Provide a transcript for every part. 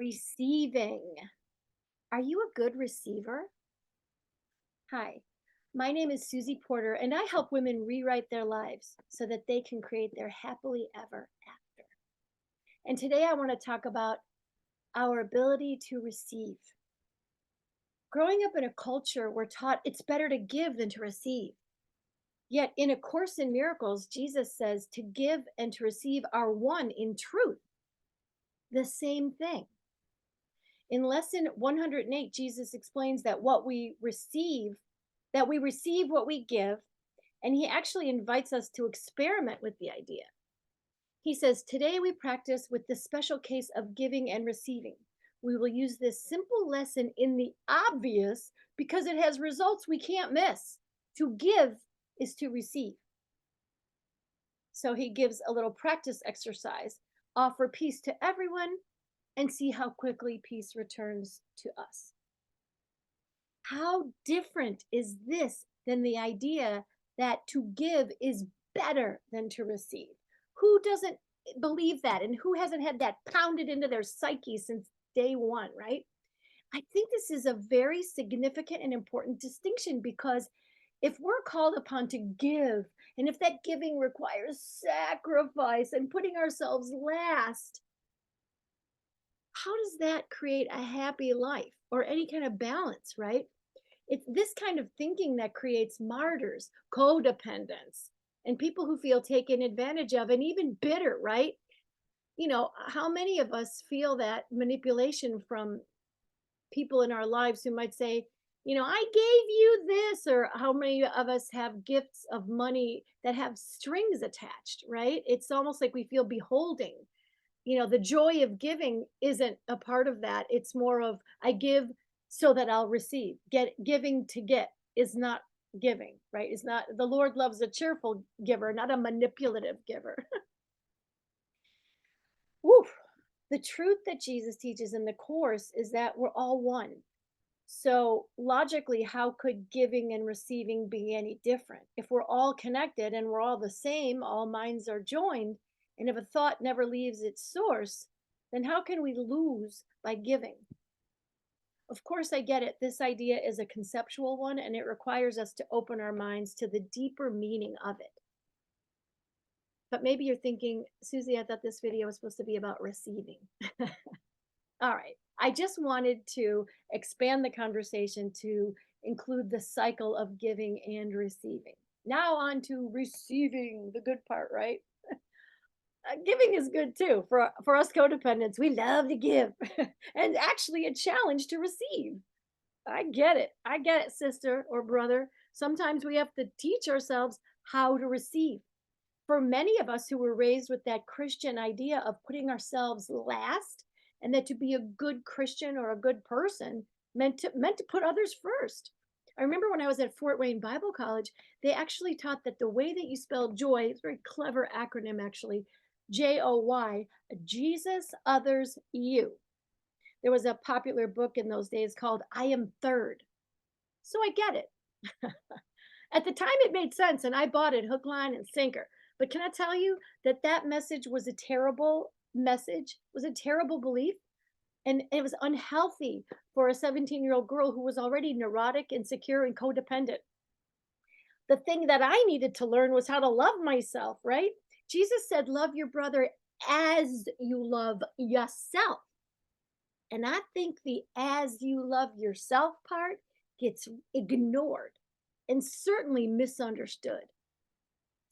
Receiving. Are you a good receiver? Hi, my name is Susie Porter, and I help women rewrite their lives so that they can create their happily ever after. And today I want to talk about our ability to receive. Growing up in a culture, we're taught it's better to give than to receive. Yet in A Course in Miracles, Jesus says to give and to receive are one in truth, the same thing. In lesson 108, Jesus explains that we receive what we give, and he actually invites us to experiment with the idea. He says, "Today we practice with the special case of giving and receiving. We will use this simple lesson in the obvious because it has results we can't miss. To give is to receive." So he gives a little practice exercise: offer peace to everyone and see how quickly peace returns to us. How different is this than the idea that to give is better than to receive? Who doesn't believe that? And who hasn't had that pounded into their psyche since day one, right? I think this is a very significant and important distinction because if we're called upon to give, and if that giving requires sacrifice and putting ourselves last, how does that create a happy life or any kind of balance, right? It's this kind of thinking that creates martyrs, codependence, and people who feel taken advantage of and even bitter, right? How many of us feel that manipulation from people in our lives who might say, I gave you this, or how many of us have gifts of money that have strings attached, right? It's almost like we feel beholding. The joy of giving isn't a part of that. It's more of I give so that I'll receive. Giving to get is not giving, right? It's not. The Lord loves a cheerful giver, not a manipulative giver. Woo. The truth that Jesus teaches in the course is that we're all one. So logically, how could giving and receiving be any different? If we're all connected and we're all the same, all minds are joined, and if a thought never leaves its source, then how can we lose by giving? Of course, I get it. This idea is a conceptual one, and it requires us to open our minds to the deeper meaning of it. But maybe you're thinking, Susie, I thought this video was supposed to be about receiving. All right. I just wanted to expand the conversation to include the cycle of giving and receiving. Now on to receiving, the good part, right? Giving is good too for us codependents. We love to give, and actually a challenge to receive. I get it. I get it, sister or brother. Sometimes we have to teach ourselves how to receive. For many of us who were raised with that Christian idea of putting ourselves last, and that to be a good Christian or a good person meant to put others first. I remember when I was at Fort Wayne Bible College, they actually taught that the way that you spell joy, it's a very clever acronym actually, JOY, Jesus, others, you. There was a popular book in those days called I Am Third. So I get it. At the time, it made sense, and I bought it hook, line, and sinker. But can I tell you that that message was a terrible message, was a terrible belief, and it was unhealthy for a 17-year-old girl who was already neurotic, insecure, and codependent. The thing that I needed to learn was how to love myself, right? Jesus said, love your brother as you love yourself. And I think the as you love yourself part gets ignored and certainly misunderstood.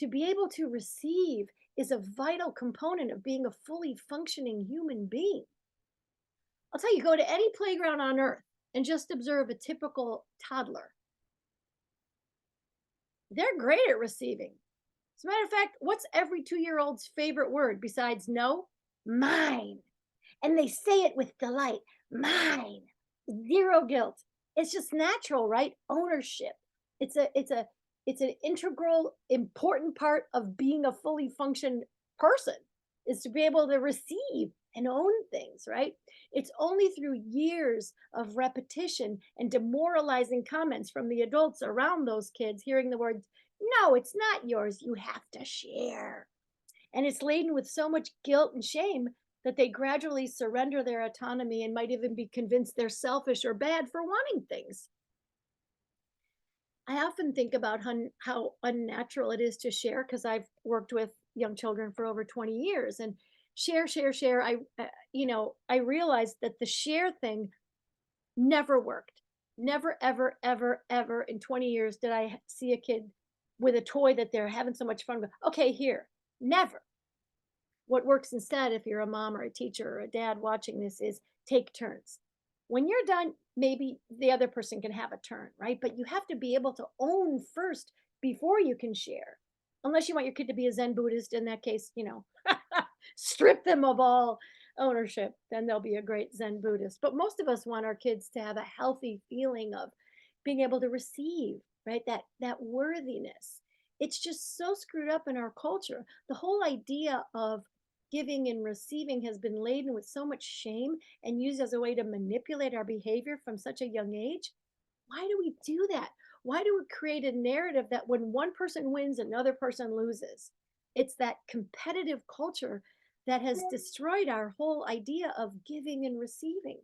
To be able to receive is a vital component of being a fully functioning human being. I'll tell you, go to any playground on earth and just observe a typical toddler. They're great at receiving. As a matter of fact, what's every 2-year-old's favorite word besides no? Mine. And they say it with delight. Mine. Zero guilt. It's just natural, right? Ownership. It's an integral, important part of being a fully functioned person, is to be able to receive and own things, right? It's only through years of repetition and demoralizing comments from the adults around those kids hearing the words, no, it's not yours, you have to share. And it's laden with so much guilt and shame that they gradually surrender their autonomy and might even be convinced they're selfish or bad for wanting things. I often think about how unnatural it is to share because I've worked with young children for over 20 years and share, share, share. I realized that the share thing never worked. Never, ever, ever, ever in 20 years did I see a kid with a toy that they're having so much fun with. Okay, here. Never. What works instead, if you're a mom or a teacher or a dad watching this, is take turns. When you're done, maybe the other person can have a turn, right? But you have to be able to own first before you can share. Unless you want your kid to be a Zen Buddhist, in that case, strip them of all ownership, then they'll be a great Zen Buddhist. But most of us want our kids to have a healthy feeling of being able to receive, right? That worthiness. It's just so screwed up in our culture. The whole idea of giving and receiving has been laden with so much shame and used as a way to manipulate our behavior from such a young age. Why do we do that? Why do we create a narrative that when one person wins, another person loses? It's that competitive culture that has destroyed our whole idea of giving and receiving.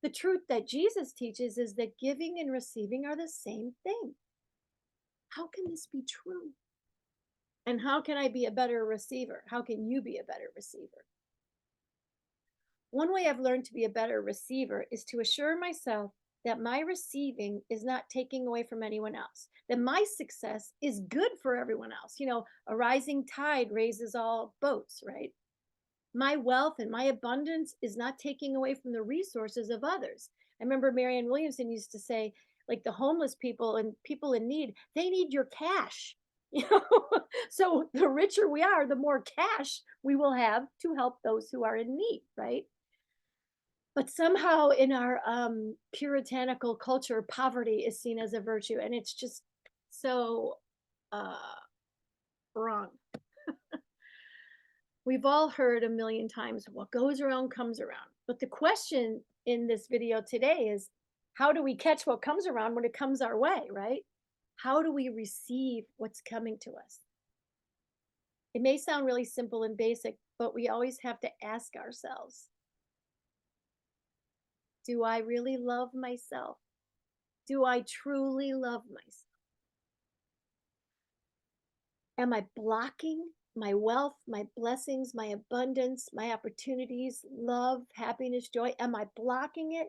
The truth that Jesus teaches is that giving and receiving are the same thing. How can this be true? And how can I be a better receiver? How can you be a better receiver? One way I've learned to be a better receiver is to assure myself that my receiving is not taking away from anyone else, that my success is good for everyone else. A rising tide raises all boats, right? My wealth and my abundance is not taking away from the resources of others. I remember Marianne Williamson used to say, like the homeless people and people in need, they need your cash. You know, so the richer we are, the more cash we will have to help those who are in need, right? But somehow in our puritanical culture, poverty is seen as a virtue, and it's just so uh, wrong. We've all heard a million times, what goes around comes around. But the question in this video today is, how do we catch what comes around when it comes our way, right? How do we receive what's coming to us? It may sound really simple and basic, but we always have to ask ourselves, do I really love myself? Do I truly love myself? Am I blocking my wealth, my blessings, my abundance, my opportunities, love, happiness, joy? Am I blocking it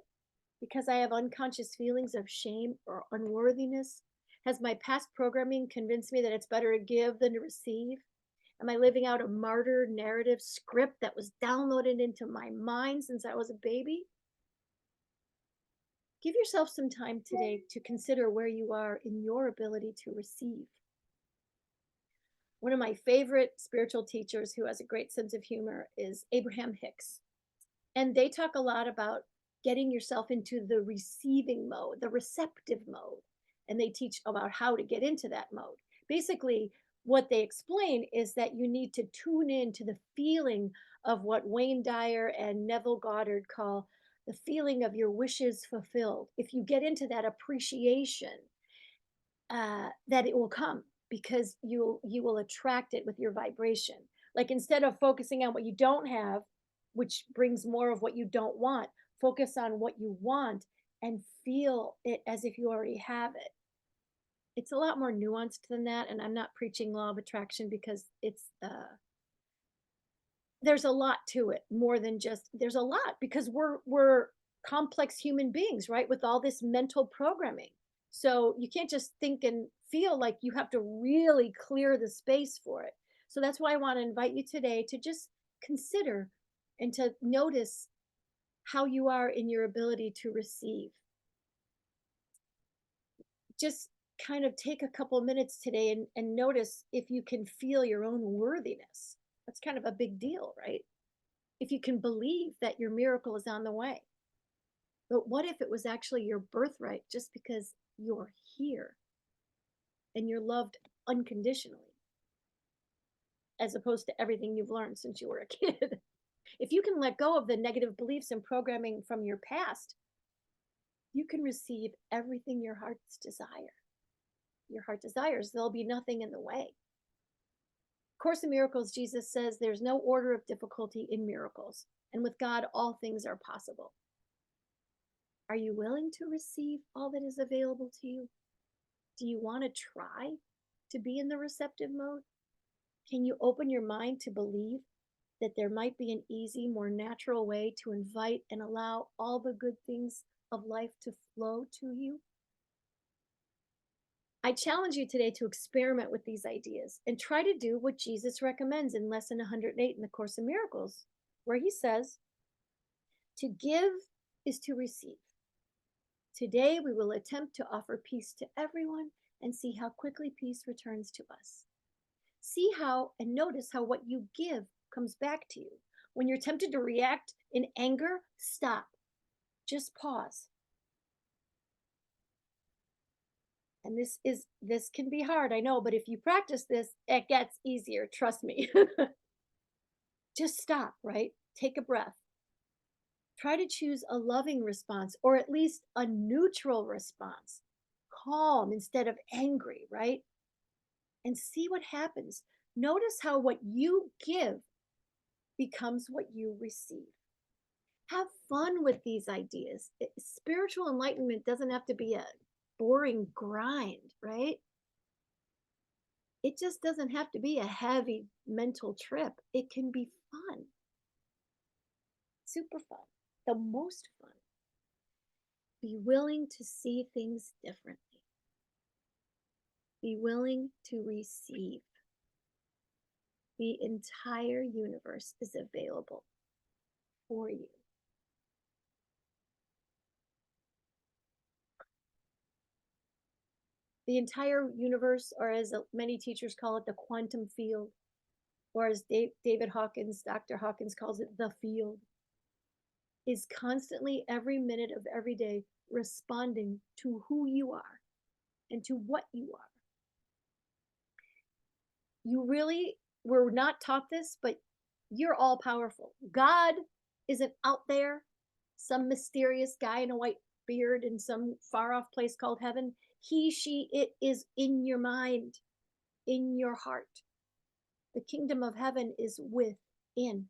because I have unconscious feelings of shame or unworthiness? Has my past programming convinced me that it's better to give than to receive? Am I living out a martyr narrative script that was downloaded into my mind since I was a baby? Give yourself some time today to consider where you are in your ability to receive. One of my favorite spiritual teachers who has a great sense of humor is Abraham Hicks. And they talk a lot about getting yourself into the receiving mode, the receptive mode. And they teach about how to get into that mode. Basically, what they explain is that you need to tune in to the feeling of what Wayne Dyer and Neville Goddard call the feeling of your wishes fulfilled. If you get into that appreciation, that it will come because you will attract it with your vibration. Like instead of focusing on what you don't have, which brings more of what you don't want, focus on what you want and feel it as if you already have it. It's a lot more nuanced than that, and I'm not preaching law of attraction because there's a lot to it, more than just there's a lot because we're complex human beings, right? With all this mental programming. So you can't just think and feel, like you have to really clear the space for it. So that's why I want to invite you today to just consider and to notice how you are in your ability to receive. Just kind of take a couple minutes today and notice if you can feel your own worthiness. That's kind of a big deal, right? If you can believe that your miracle is on the way. But what if it was actually your birthright just because you're here and you're loved unconditionally, as opposed to everything you've learned since you were a kid? If you can let go of the negative beliefs and programming from your past, you can receive everything your heart's desire. Your heart desires, there'll be nothing in the way. Course in Miracles, Jesus says there's no order of difficulty in miracles, and with God, all things are possible. Are you willing to receive all that is available to you? Do you want to try to be in the receptive mode? Can you open your mind to believe that there might be an easy, more natural way to invite and allow all the good things of life to flow to you? I challenge you today to experiment with these ideas and try to do what Jesus recommends in Lesson 108 in the Course in Miracles, where he says, to give is to receive. Today, we will attempt to offer peace to everyone and see how quickly peace returns to us. See how and notice how what you give comes back to you. When you're tempted to react in anger, stop. Just pause. And this can be hard, I know, but if you practice this, it gets easier, trust me. Just stop, right? Take a breath. Try to choose a loving response or at least a neutral response. Calm instead of angry, right? And see what happens. Notice how what you give becomes what you receive. Have fun with these ideas. Spiritual enlightenment doesn't have to be a boring grind, right? It just doesn't have to be a heavy mental trip. It can be fun. Super fun. The most fun. Be willing to see things differently. Be willing to receive. The entire universe is available for you. The entire universe, or as many teachers call it, the quantum field, or as David Hawkins, Dr. Hawkins calls it, the field, is constantly, every minute of every day, responding to who you are and to what you are. You really were not taught this, but you're all powerful. God isn't out there, some mysterious guy in a white beard in some far off place called heaven. He, she, it is in your mind, in your heart. The kingdom of heaven is within.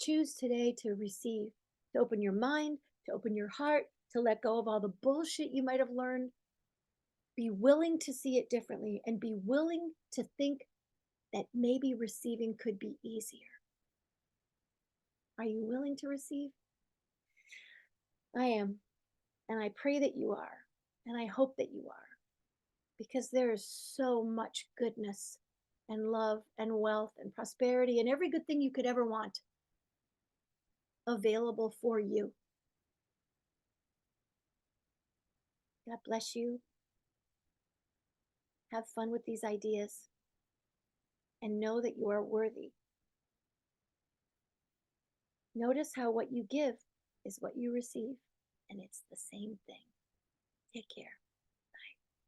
Choose today to receive, to open your mind, to open your heart, to let go of all the bullshit you might have learned. Be willing to see it differently and be willing to think that maybe receiving could be easier. Are you willing to receive? I am. And I pray that you are. And I hope that you are. Because there is so much goodness and love and wealth and prosperity and every good thing you could ever want available for you. God bless you. Have fun with these ideas. And know that you are worthy. Notice how what you give is what you receive, and it's the same thing. Take care.